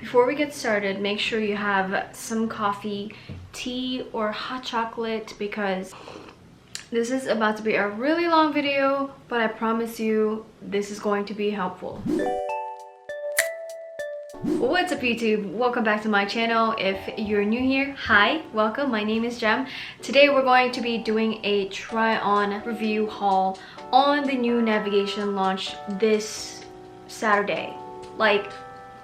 Before we get started, make sure you have some coffee, tea, or hot chocolate because this is about to be a really long video, but I promise you this is going to be helpful. What's up YouTube? Welcome back to my channel. If you're new here, hi, welcome. My name is Jem. Today we're going to be doing a try-on review haul on the new navigation launch this Saturday, like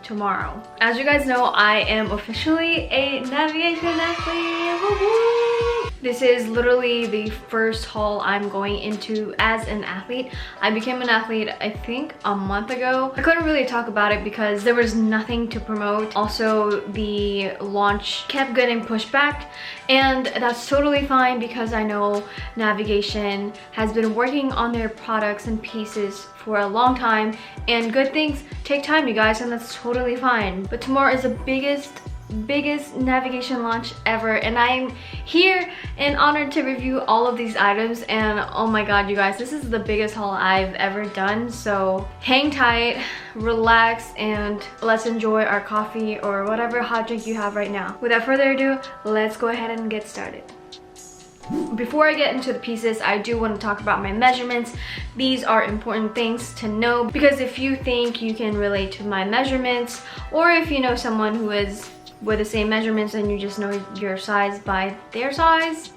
tomorrow. As you guys know, I am officially a navigation athlete. Woo-hoo! This is literally the first haul I'm going into as an athlete. I became an athlete, I think, a month ago. I couldn't really talk about it because there was nothing to promote. Also, the launch kept getting pushed back, and that's totally fine because I know navigation has been working on their products and pieces for a long time, and good things take time, you guys, and that's totally fine. But tomorrow is the biggest navigation launch ever, and I'm here and honored to review all of these items. And oh my god, you guys, this is the biggest haul I've ever done, so hang tight, relax, and let's enjoy our coffee or whatever hot drink you have right now. Without further ado, let's go ahead and get started. Before I get into the pieces, I do want to talk about my measurements. These are important things to know because if you think you can relate to my measurements, or if you know someone who is with the same measurements and you just know your size by their size,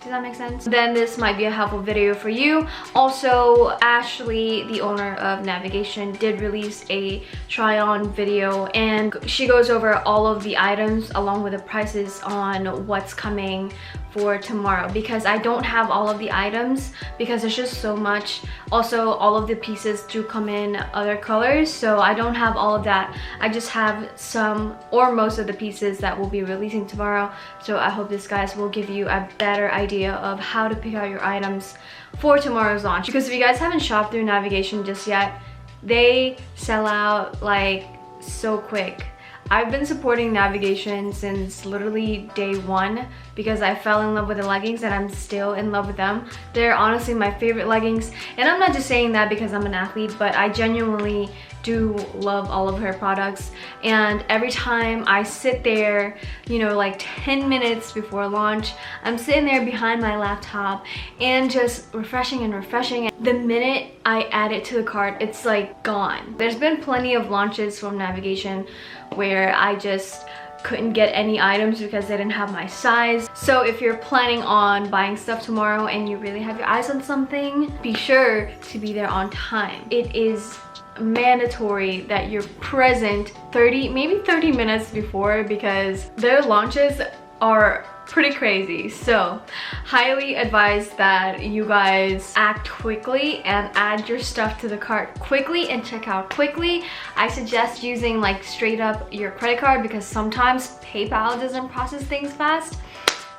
does that make sense? Then this might be a helpful video for you. Also, Ashley, the owner of Navigation, did release a try-on video, and she goes over all of the items along with the prices on what's coming for tomorrow, because I don't have all of the items because there's just so much. Also, all of the pieces do come in other colors, so I don't have all of that. I just have some or most of the pieces that will be releasing tomorrow. So I hope this, guys, will give you a better idea of how to pick out your items for tomorrow's launch, because if you guys haven't shopped through Navigation just yet, they sell out like so quick. I've been supporting Navigation since literally day one because I fell in love with the leggings, and I'm still in love with them. They're honestly my favorite leggings, and I'm not just saying that because I'm an athlete, but I genuinely do love all of her products. And every time I sit there, you know, like 10 minutes before launch, I'm sitting there behind my laptop and just refreshing and refreshing. The minute I add it to the cart, it's like gone. There's been plenty of launches from Navigation where I just couldn't get any items because they didn't have my size. So if you're planning on buying stuff tomorrow and you really have your eyes on something, be sure to be there on time. It is mandatory that you're present 30 minutes before, because their launches are pretty crazy. So highly advise that you guys act quickly and add your stuff to the cart quickly and check out quickly. I suggest using like straight up your credit card because sometimes PayPal doesn't process things fast.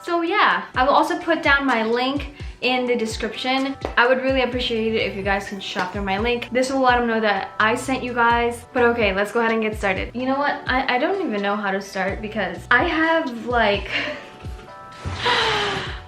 So yeah, I will also put down my link in the description. I would really appreciate it if you guys can shop through my link. This will let them know that I sent you guys. But okay, let's go ahead and get started. You know what? I don't even know how to start because I have like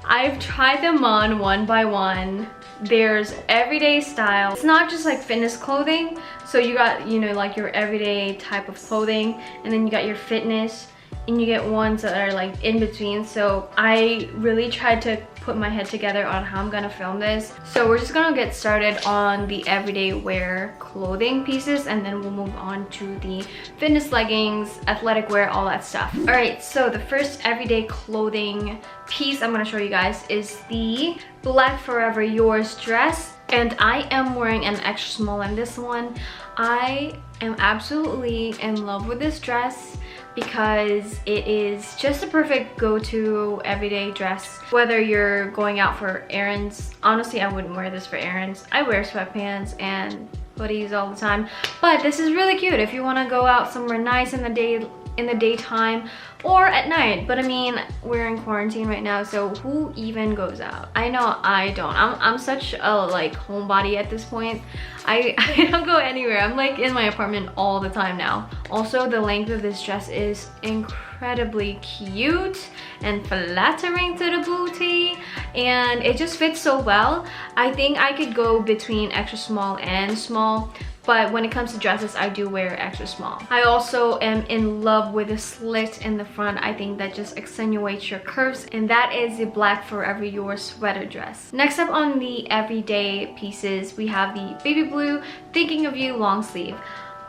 I've tried them on one by one. There's everyday style. It's not just like fitness clothing. So you got, you know, like your everyday type of clothing, and then you got your fitness, and you get ones that are like in between. So I really tried to put my head together on how I'm gonna film this. So we're just gonna get started on the everyday wear clothing pieces, and then we'll move on to the fitness leggings, athletic wear, all that stuff. All right, so the first everyday clothing piece I'm gonna show you guys is the Black Forever Yours dress, and I am wearing an extra small in this one. I am absolutely in love with this dress because it is just a perfect go-to everyday dress. Whether you're going out for errands, honestly, I wouldn't wear this for errands. I wear sweatpants and hoodies all the time, but this is really cute if you want to go out somewhere nice in the daytime or at night. But I mean, we're in quarantine right now, so who even goes out? I know I don't. I'm such a like homebody at this point. I don't go anywhere. I'm like in my apartment all the time now. Also, the length of this dress is incredibly cute and flattering to the booty, and it just fits so well. I think I could go between extra small and small, but when it comes to dresses, I do wear extra small. I also am in love with the slit in the front. I think that just accentuates your curves, and that is the black Forever Yours sweater dress. Next up on the everyday pieces, we have the baby blue Thinking of You long sleeve.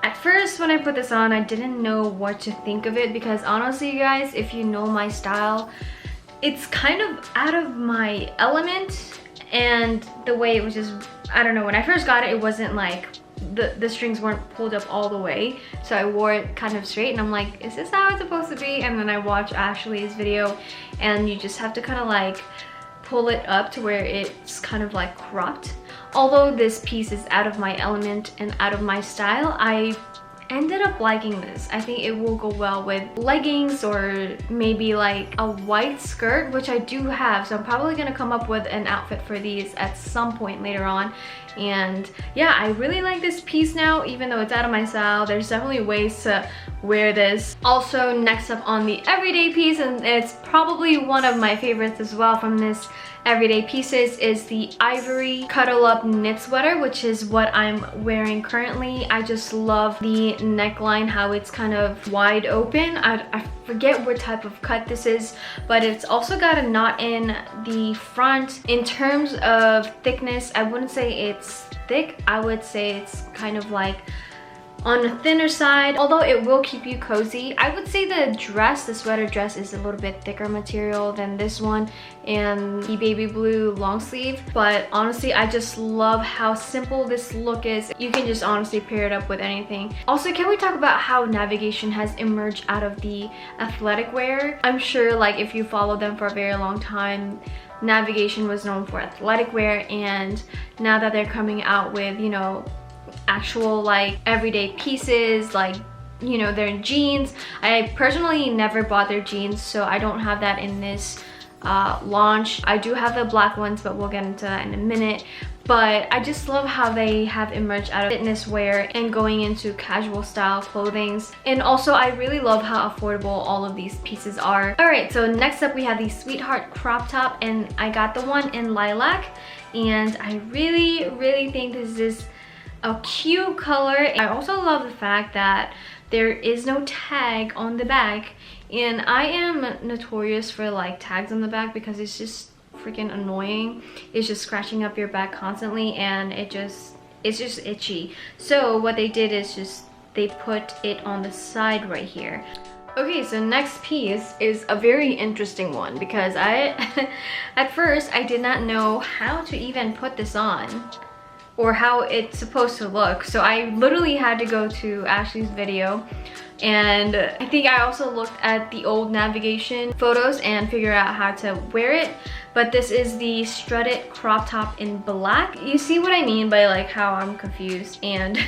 At first, when I put this on, I didn't know what to think of it because honestly, you guys, if you know my style, it's kind of out of my element, and the way it was just, I don't know, when I first got it, it wasn't like, the strings weren't pulled up all the way, so I wore it kind of straight, and I'm like, is this how it's supposed to be? And then I watched Ashley's video, and you just have to kind of like pull it up to where it's kind of like cropped. Although this piece is out of my element and out of my style, I ended up liking this. I think it will go well with leggings or maybe like a white skirt, which I do have, so I'm probably gonna come up with an outfit for these at some point later on. And yeah, I really like this piece now, even though it's out of my style. There's definitely ways to wear this. Also, next up on the everyday piece, and it's probably one of my favorites as well from this everyday pieces, is the ivory cuddle up knit sweater, which is what I'm wearing currently. I just love the neckline, how it's kind of wide open. I forget what type of cut this is, but it's also got a knot in the front. In terms of thickness, I wouldn't say it's thick. I would say it's kind of like on the thinner side, although it will keep you cozy. I would say the sweater dress is a little bit thicker material than this one and the baby blue long sleeve, but honestly, I just love how simple this look is. You can just honestly pair it up with anything. Also, can we talk about how Nvgtn has emerged out of the athletic wear? I'm sure like if you follow them for a very long time, Nvgtn was known for athletic wear, and now that they're coming out with, you know, actual like everyday pieces, like, you know, their jeans. I personally never bought their jeans, so I don't have that in this launch. I do have the black ones, but we'll get into that in a minute. But I just love how they have emerged out of fitness wear and going into casual style clothing. And also, I really love how affordable all of these pieces are. Alright, so next up we have the Sweetheart crop top, and I got the one in lilac, and I really think this is a cute color. I also love the fact that there is no tag on the back, and I am notorious for like tags on the back because it's just freaking annoying. It's just scratching up your back constantly, and it's just itchy. So what they did is just they put it on the side right here. Okay, so next piece is a very interesting one because at first I did not know how to even put this on or how it's supposed to look. So I literally had to go to Ashley's video, and I think I also looked at the old Nvgtn photos and figure out how to wear it. But this is the strutted crop top in black. You see what I mean by like how I'm confused, and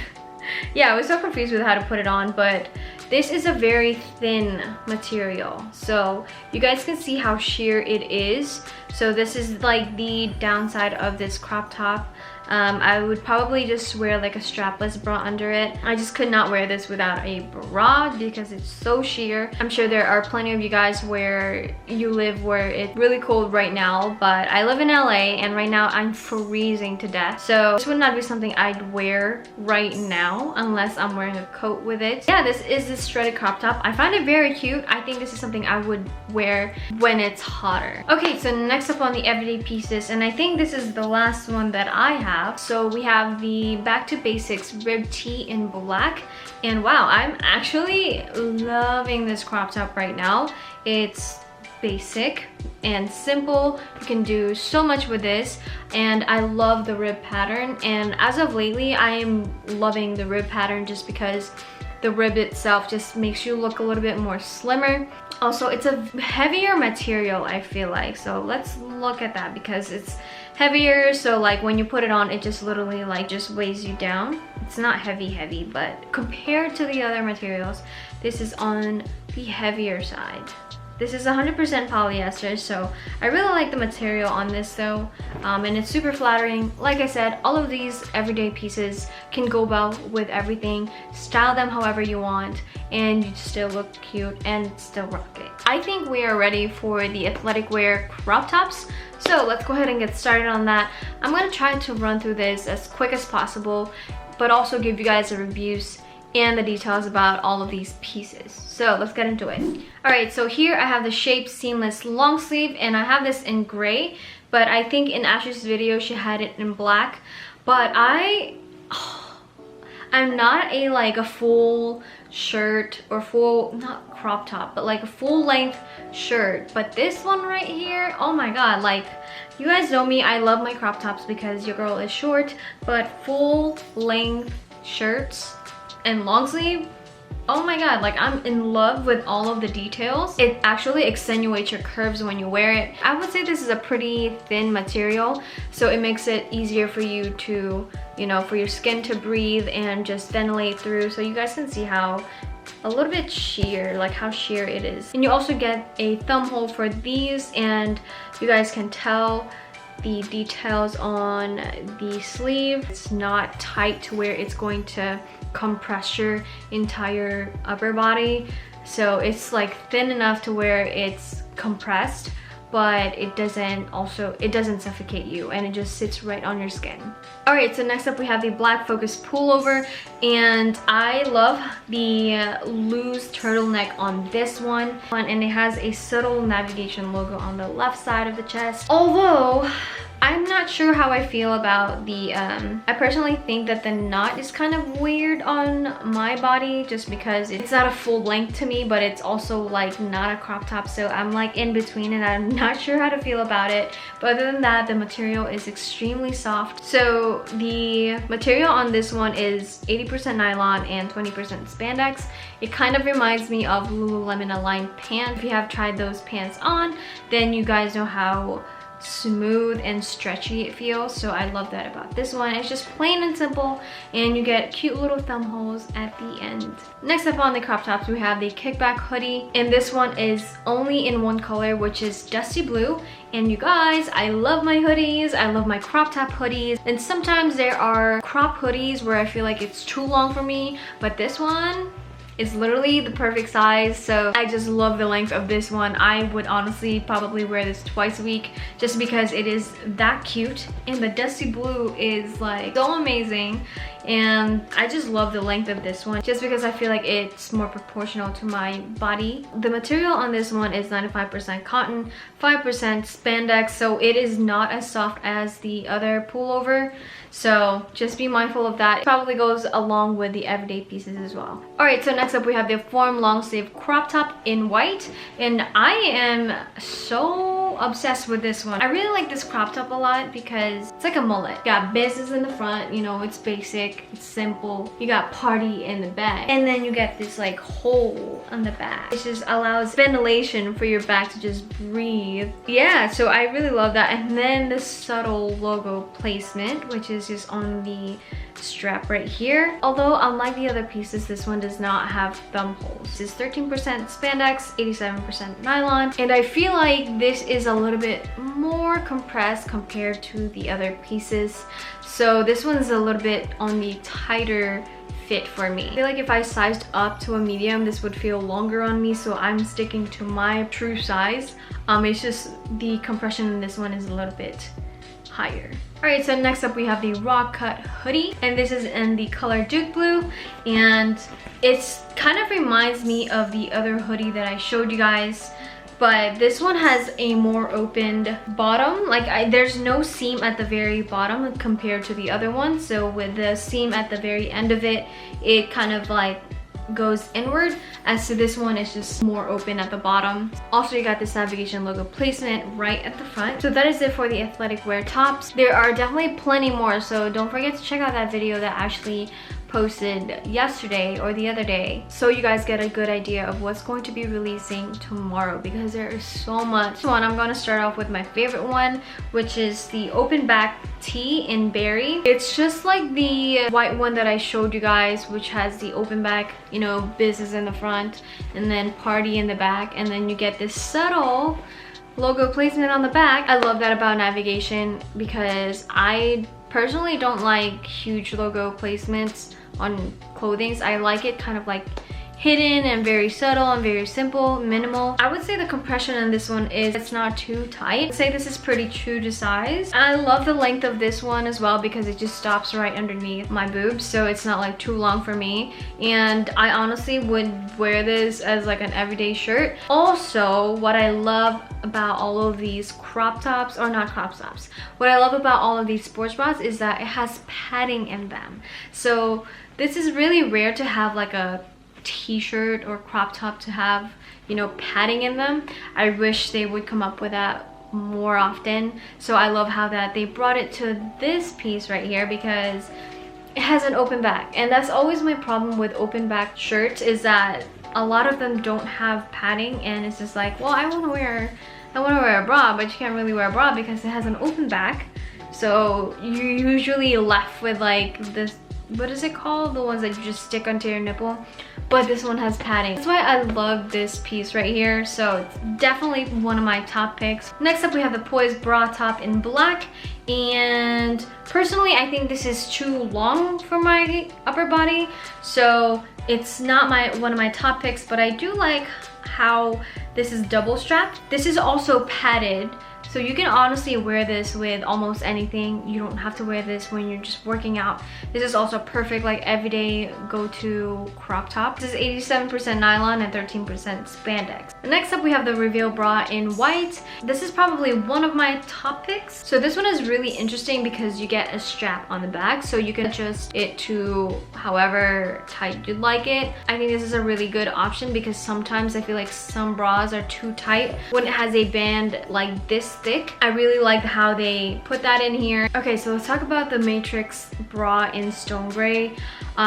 yeah, I was so confused with how to put it on, but this is a very thin material, so you guys can see how sheer it is. So this is like the downside of this crop top. I would probably just wear like a strapless bra under it. I just could not wear this without a bra because it's so sheer. I'm sure there are plenty of you guys where you live where it's really cold right now, but I live in LA and right now I'm freezing to death. So this would not be something I'd wear right now unless I'm wearing a coat with it. Yeah, this is the strutted crop top. I find it very cute. I think this is something I would wear when it's hotter. Okay, so next up on the everyday pieces, and I think this is the last one that I have. So we have the Back to Basics rib tee in black, and wow, I'm actually loving this crop top right now. It's basic and simple. You can do so much with this, and I love the rib pattern. And as of lately, I am loving the rib pattern just because the rib itself just makes you look a little bit more slimmer. Also, it's a heavier material, I feel like. So let's look at that because it's heavier, so like when you put it on, it just literally like just weighs you down. It's not heavy, but compared to the other materials, this is on the heavier side. This is 100% polyester, so I really like the material on this though, and it's super flattering. Like I said, all of these everyday pieces can go well with everything. Style them however you want, and you still look cute and still rock it. I think we are ready for the athletic wear crop tops. So let's go ahead and get started on that. I'm gonna try to run through this as quick as possible, but also give you guys the reviews and the details about all of these pieces. So let's get into it. All right, so here I have the Shape Seamless long sleeve, and I have this in gray, but I think in Ashley's video she had it in black. But I'm not a full shirt or full, not crop top, but like a full length shirt. But this one right here, oh my god, like, you guys know me, I love my crop tops because your girl is short, but full length shirts and long sleeve, oh my god, like, I'm in love with all of the details. It actually accentuates your curves when you wear it. I would say this is a pretty thin material, so it makes it easier for you to, you know, for your skin to breathe and just ventilate through, so you guys can see how a little bit sheer, like how sheer it is. And you also get a thumb hole for these, and you guys can tell the details on the sleeve. It's not tight to where it's going to compress your entire upper body, so it's like thin enough to where it's compressed, but it doesn't suffocate you, and it just sits right on your skin. All right, so next up we have the black focus pullover, and I love the loose turtleneck on this one, and it has a subtle navigation logo on the left side of the chest. Although I'm not sure how I feel about the I personally think that the knot is kind of weird on my body, just because it's not a full length to me, but it's also like not a crop top, so I'm like in between, and I'm not sure how to feel about it. But other than that, the material is extremely soft. So the material on this one is 80% nylon and 20% spandex. It kind of reminds me of Lululemon aligned pants. If you have tried those pants on, then you guys know how smooth and stretchy it feels, so I love that about this one. It's just plain and simple, and you get cute little thumb holes at the end. Next up on the crop tops, we have the kickback hoodie, and this one is only in one color, which is dusty blue. And you guys, I love my hoodies, I love my crop top hoodies, and sometimes there are crop hoodies where I feel like it's too long for me, but this one is literally the perfect size, so I just love the length of this one. I would honestly probably wear this twice a week just because it is that cute, and the dusty blue is like so amazing, and I just love the length of this one just because I feel like it's more proportional to my body. The material on this one is 95% cotton, 5% spandex, so it is not as soft as the other pullover, so just be mindful of that. It probably goes along with the everyday pieces as well. All right, so next up we have the form long sleeve crop top in white, and I am so obsessed with this one. I really like this crop top a lot because it's like a mullet. You got business in the front, you know, it's basic, it's simple. You got party in the back, and then you get this like hole on the back. It just allows ventilation for your back to just breathe. Yeah, so I really love that. And then the subtle logo placement, which is just on the strap right here. Although unlike the other pieces, this one does not have thumb holes. This is 13% spandex, 87% nylon, and I feel like this is a little bit more compressed compared to the other pieces, so this one's a little bit on the tighter fit for me. I feel like if I sized up to a medium, this would feel longer on me, so I'm sticking to my true size. It's just the compression in this one is a little bit higher. All right, so next up we have the raw cut hoodie, and this is in the color Duke Blue, and it's kind of reminds me of the other hoodie that I showed you guys, but this one has a more opened bottom. Like there's no seam at the very bottom compared to the other one, so with the seam at the very end of it, it kind of like goes inward, as to this one is just more open at the bottom. Also, you got this navigation logo placement right at the front. So that is it for the athletic wear tops. There are definitely plenty more, so don't forget to check out that video that Ashley posted yesterday or the other day, so you guys get a good idea of what's going to be releasing tomorrow, because there is so much. I'm going to start off with my favorite one, which is the open back tee in berry. It's just like the white one that I showed you guys, which has the open back, you know, business in the front and then party in the back, and then you get this subtle logo placement on the back. I love that about navigation because I personally don't like huge logo placements on clothing. I like it kind of like hidden and very subtle and very simple, minimal. I would say the compression on this one is it's not too tight. I'd say this is pretty true to size. I love the length of this one as well because it just stops right underneath my boobs, so it's not like too long for me. And I honestly would wear this as like an everyday shirt. Also, what I love about all of these crop tops, or not crop tops, what I love about all of these sports bras is that it has padding in them. So this is really rare to have like a t-shirt or crop top to have, you know, padding in them. I wish they would come up with that more often. So I love how that they brought it to this piece right here because it has an open back. And that's always my problem with open back shirts, is that a lot of them don't have padding, and it's just like, well, I want to wear a bra, but you can't really wear a bra because it has an open back. So you're usually left with like this, what is it called? The ones that you just stick onto your nipple. But this one has padding. That's why I love this piece right here. So it's definitely one of my top picks. Next up, we have the Poise bra top in black. And personally, I think this is too long for my upper body. So it's not one of my top picks, but I do like how this is double strapped. This is also padded. So you can honestly wear this with almost anything. You don't have to wear this when you're just working out. This is also perfect like everyday go-to crop top. This is 87% nylon and 13% spandex. Next up, we have the Reveal bra in white. This is probably one of my top picks. So this one is really interesting because you get a strap on the back, so you can adjust it to however tight you'd like it. I think this is a really good option because sometimes I feel like some bras are too tight when it has a band like this thick. I really like how they put that in here. Okay, so let's talk about the Matrix bra in stone gray.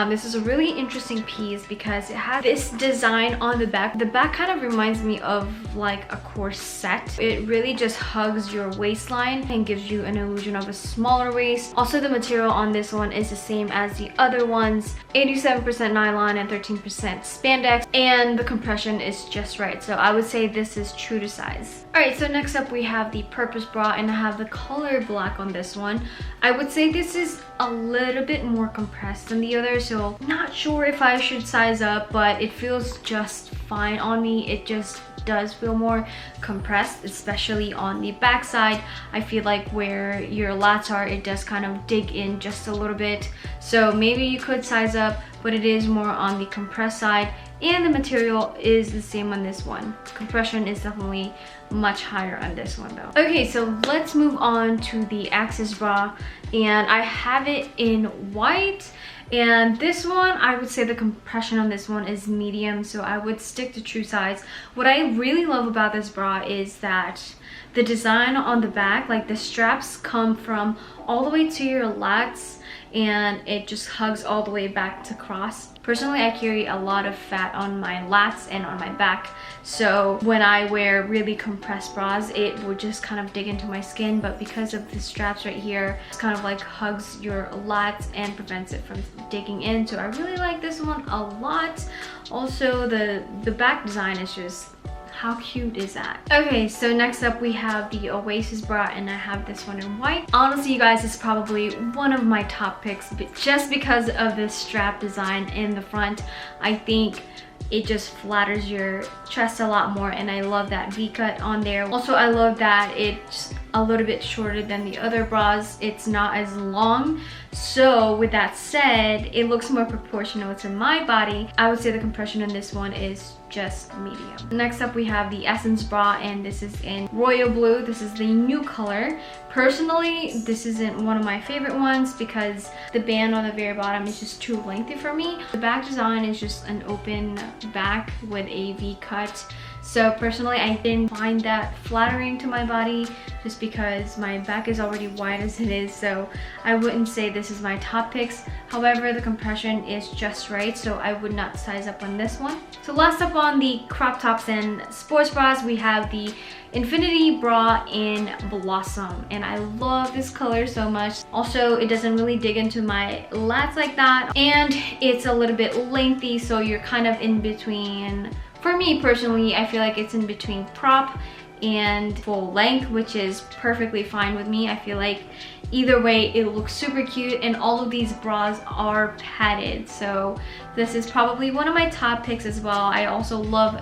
This is a really interesting piece because it has this design on the back. The back kind of reminds me of like a corset. It really just hugs your waistline and gives you an illusion of a smaller waist. Also, the material on this one is the same as the other ones, 87% nylon and 13% spandex, and the compression is just right. So I would say this is true to size. All right, so next up we have the Purpose bra, and I have the color black on this one. I would say this is a little bit more compressed than the other, so not sure if I should size up, but it feels just fine on me. It just does feel more compressed, especially on the back side. I feel like where your lats are, it does kind of dig in just a little bit. So maybe you could size up, but it is more on the compressed side, and the material is the same on this one. Compression is definitely much higher on this one though. Okay, so let's move on to the Axis bra, and I have it in white. And this one, I would say the compression on this one is medium, so I would stick to true size. What I really love about this bra is that the design on the back, like the straps come from all the way to your lats, and it just hugs all the way back to cross. Personally, I carry a lot of fat on my lats and on my back, so when I wear really compressed bras, it would just kind of dig into my skin, but because of the straps right here, it's kind of like hugs your lats and prevents it from digging in. So I really like this one a lot. Also, the back design is just, how cute is that? Okay, so next up we have the Oasis bra, and I have this one in white. Honestly, you guys, this is probably one of my top picks, but just because of this strap design in the front. I think it just flatters your chest a lot more, and I love that V-cut on there. Also, I love that it's a little bit shorter than the other bras. It's not as long. So with that said, it looks more proportional to my body. I would say the compression on this one is just medium. Next up, we have the Essence bra, and this is in royal blue. This is the new color. Personally, this isn't one of my favorite ones because the band on the very bottom is just too lengthy for me. The back design is just an open back with a V-cut. So personally, I didn't find that flattering to my body just because my back is already wide as it is. So I wouldn't say this is my top picks. However, the compression is just right, so I would not size up on this one. So last up on the crop tops and sports bras, we have the Infinity bra in Blossom, and I love this color so much. Also, it doesn't really dig into my lats like that, and it's a little bit lengthy, so you're kind of in between. For me personally, I feel like it's in between prop and full length, which is perfectly fine with me. I feel like either way, it looks super cute, and all of these bras are padded, so this is probably one of my top picks as well. I also love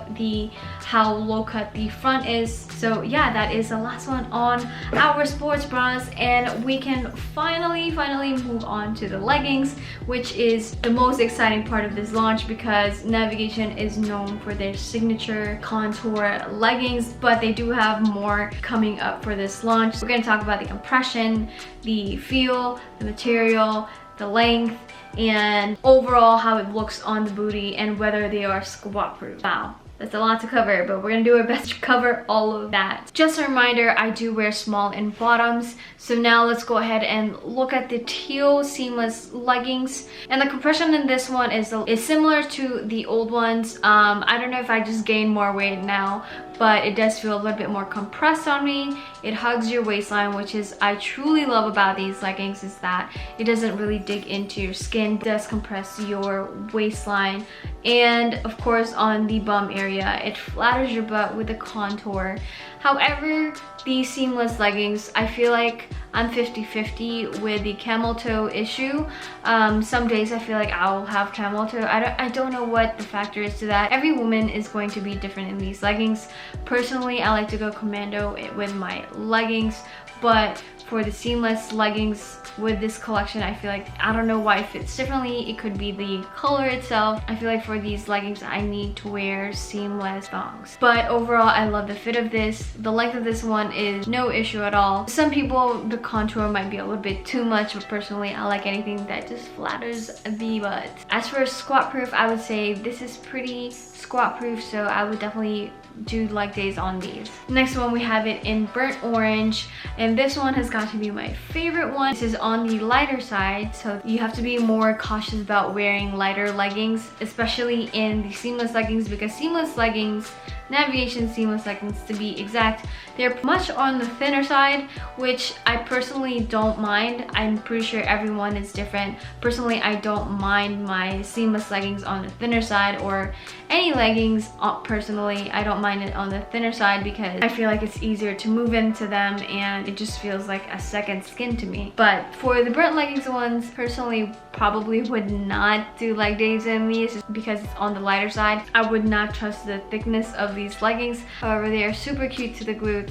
how low cut the front is. So yeah, that is the last one on our sports bras, and we can finally move on to the leggings, which is the most exciting part of this launch because Nvgtn is known for their signature contour leggings, but they do have more coming up for this launch. We're going to talk about the compression, the feel, the material, the length, and overall how it looks on the booty and whether they are squat proof. Wow, that's a lot to cover, but we're gonna do our best to cover all of that. Just a reminder, I do wear small in bottoms, so now let's go ahead and look at the teal seamless leggings. And the compression in this one is similar to the old ones. I don't know if I just gained more weight now, but it does feel a little bit more compressed on me. It hugs your waistline, which is I truly love about these leggings, is that it doesn't really dig into your skin. It does compress your waistline, and of course on the bum area it flatters your butt with the contour. However, these seamless leggings, I feel like I'm 50-50 with the camel toe issue. Some days I feel like I'll have camel toe. I don't know what the factor is to that. Every woman is going to be different in these leggings. Personally, I like to go commando with my leggings, but for the seamless leggings with this collection, I feel like, I don't know why it fits differently. It could be the color itself. I feel like for these leggings, I need to wear seamless thongs. But overall, I love the fit of this. The length of this one is no issue at all. Some people, the contour might be a little bit too much, but personally, I like anything that just flatters the butt. As for squat proof, I would say this is pretty squat proof, so I would definitely do leg days on these. Next one, we have it in burnt orange, and this one has got to be my favorite one. This is on the lighter side, so you have to be more cautious about wearing lighter leggings, especially in the seamless leggings, because seamless leggings, Nvgtn seamless leggings to be exact, they're much on the thinner side, which I personally don't mind. I'm pretty sure everyone is different. Personally, I don't mind my seamless leggings on the thinner side, or any leggings personally. I don't mind it on the thinner side because I feel like it's easier to move into them and it just feels like a second skin to me. But for the burnt leggings ones, personally probably would not do leg days in these because it's on the lighter side. I would not trust the thickness of these leggings. However, they are super cute to the glute.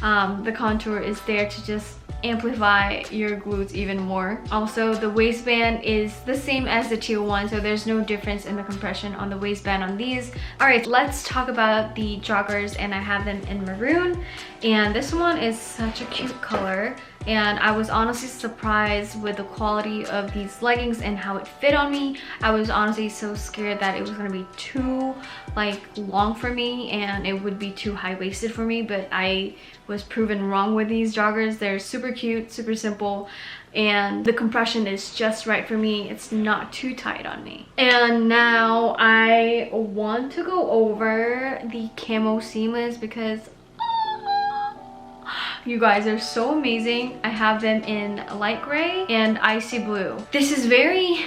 The contour is there to just amplify your glutes even more. Also, the waistband is the same as the teal one, so there's no difference in the compression on the waistband on these. All right, let's talk about the joggers, and I have them in maroon, and this one is such a cute color, and I was honestly surprised with the quality of these leggings and how it fit on me. I was honestly so scared that it was gonna be too long for me and it would be too high-waisted for me, but I was proven wrong with these joggers. They're super cute, super simple, and the compression is just right for me. It's not too tight on me. And now I want to go over the camo seamless because you guys are so amazing. I have them in light gray and icy blue. This is very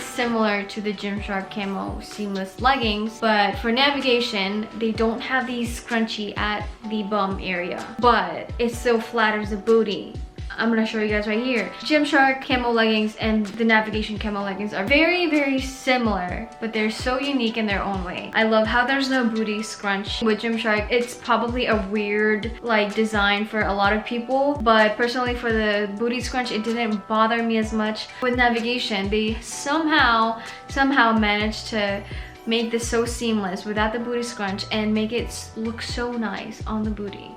similar to the Gymshark camo seamless leggings, but for navigation, they don't have these scrunchy at the bum area, but it still flatters the booty. I'm gonna show you guys right here. Gymshark camo leggings and the Nvgtn camo leggings are very similar, but they're so unique in their own way. I love how there's no booty scrunch with Gymshark. It's probably a weird design for a lot of people, but personally for the booty scrunch, it didn't bother me as much. With Nvgtn, they somehow managed to make this so seamless without the booty scrunch and make it look so nice on the booty.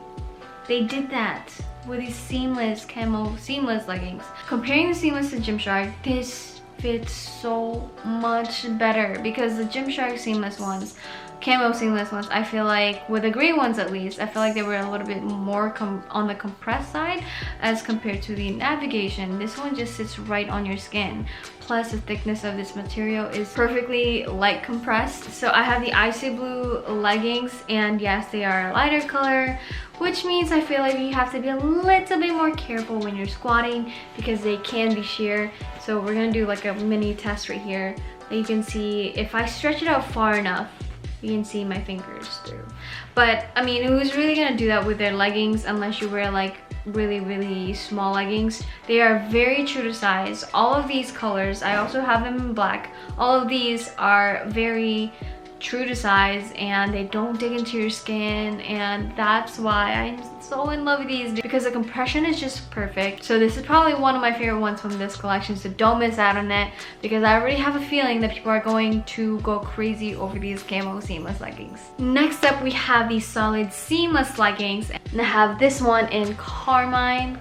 They did that with these seamless camo seamless leggings. Comparing the seamless to Gymshark, this fits so much better because the Gymshark seamless ones, camo seamless ones, I feel like, with the gray ones at least, I feel like they were a little bit more on the compressed side as compared to the Nvgtn. This one just sits right on your skin. Plus the thickness of this material is perfectly light compressed. So I have the icy blue leggings, and yes, they are a lighter color, which means I feel like you have to be a little bit more careful when you're squatting because they can be sheer. So we're gonna do a mini test right here. You can see if I stretch it out far enough, you can see my fingers through. But I mean, who's really gonna do that with their leggings unless you wear really small leggings. They are very true to size. All of these colors, I also have them in black. All of these are very true to size and they don't dig into your skin, and that's why I'm so in love with these because the compression is just perfect. So this is probably one of my favorite ones from this collection, so don't miss out on it because I already have a feeling that people are going to go crazy over these camo seamless leggings. Next up we have these solid seamless leggings, and I have this one in carmine.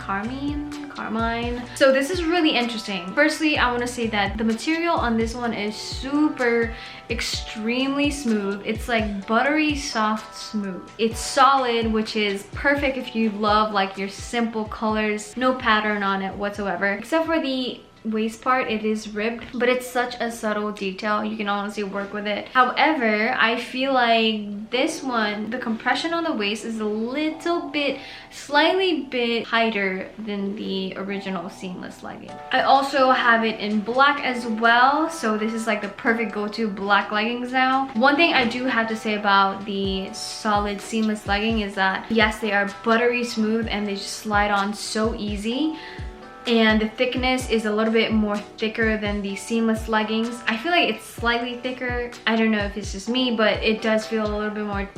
So this is really interesting. Firstly, I want to say that the material on this one is super extremely smooth. It's like buttery soft smooth. It's solid, which is perfect if you love like your simple colors, no pattern on it whatsoever, except for the waist part. It is ribbed, but it's such a subtle detail, you can honestly work with it. However, I feel like this one, the compression on the waist is a little bit, slightly bit tighter than the original seamless legging. I also have it in black as well, so this is like the perfect go-to black leggings now. One thing I do have to say about the solid seamless legging is that yes, they are buttery smooth and they just slide on so easy, and the thickness is a little bit more thicker than the seamless leggings. I feel like it's slightly thicker. I don't know if it's just me, but it does feel a little bit more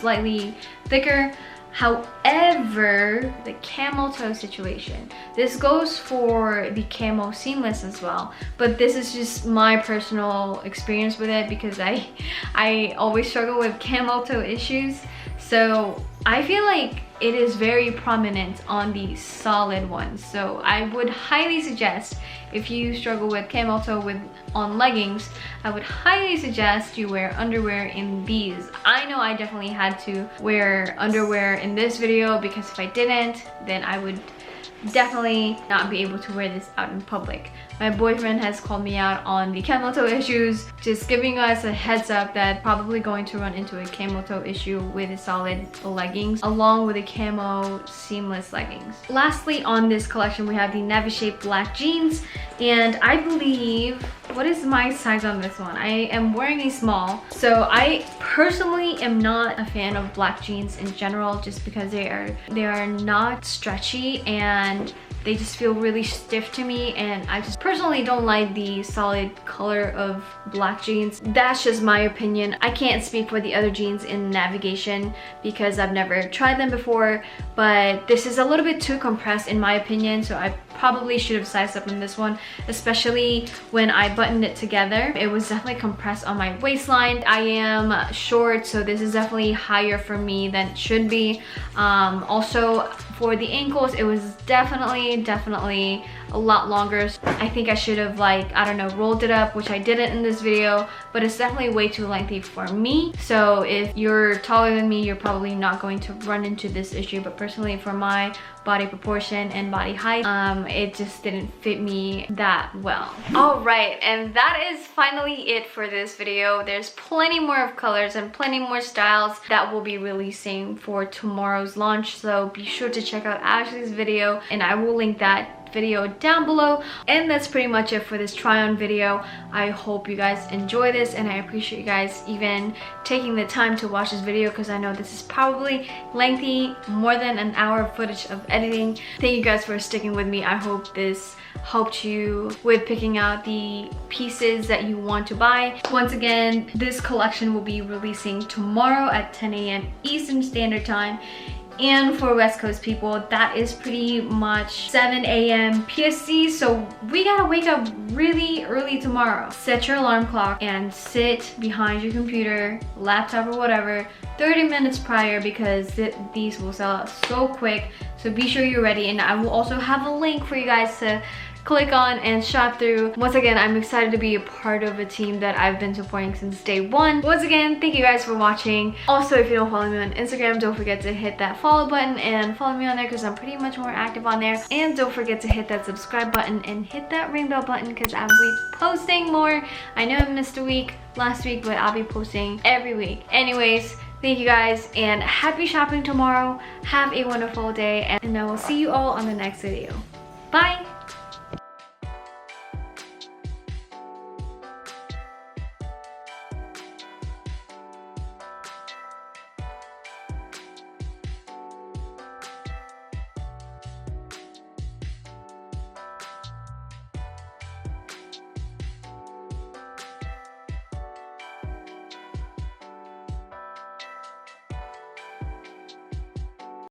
slightly thicker. However, the camel toe situation, this goes for the camo seamless as well, but this is just my personal experience with it because I always struggle with camel toe issues. So I feel like it is very prominent on the solid ones. So I would highly suggest, if you struggle with camel toe on leggings, I would highly suggest you wear underwear in these. I know I definitely had to wear underwear in this video because if I didn't, then I would definitely not be able to wear this out in public. My boyfriend has called me out on the camel toe issues, just giving us a heads up that probably going to run into a camel toe issue with the solid leggings along with the camo seamless leggings. Lastly, on this collection we have the Nvgtn black jeans, and I believe, what is my size on this one? I am wearing a small. So I personally am not a fan of black jeans in general just because they are not stretchy and they just feel really stiff to me, and I just personally don't like the solid color of black jeans. That's just my opinion. I can't speak for the other jeans in Nvgtn because I've never tried them before, but this is a little bit too compressed in my opinion, so I probably should have sized up in this one, especially when I buttoned it together. It was definitely compressed on my waistline. I am short, so this is definitely higher for me than it should be. Also for the ankles, it was definitely a lot longer. I think I should have, like, I don't know, rolled it up, which I didn't in this video, but it's definitely way too lengthy for me. So if you're taller than me, you're probably not going to run into this issue, but personally for my body proportion and body height, it just didn't fit me that well. All right, and that is finally it for this video. There's plenty more of colors and plenty more styles that we'll be releasing for tomorrow's launch, so be sure to check out Ashley's video and I will link that video down below. And that's pretty much it for this try on video. I hope you guys enjoy this, and I appreciate you guys even taking the time to watch this video because I know this is probably lengthy, more than an hour of footage of editing. Thank you guys for sticking with me. I hope this helped you with picking out the pieces that you want to buy. Once again, this collection will be releasing tomorrow at 10 a.m. Eastern Standard Time. And for West Coast people, that is pretty much 7 a.m. PST, so we gotta wake up really early tomorrow. Set your alarm clock and sit behind your computer, laptop or whatever 30 minutes prior because these will sell out so quick. So be sure you're ready, and I will also have a link for you guys to click on and shop through. Once again, I'm excited to be a part of a team that I've been supporting since day one. Once again, thank you guys for watching. Also, if you don't follow me on Instagram, don't forget to hit that follow button and follow me on there because I'm pretty much more active on there. And don't forget to hit that subscribe button and hit that ring bell button because I'll be posting more. I know I missed a week last week, but I'll be posting every week. Anyways, thank you guys and happy shopping tomorrow. Have a wonderful day, and I will see you all on the next video. Bye!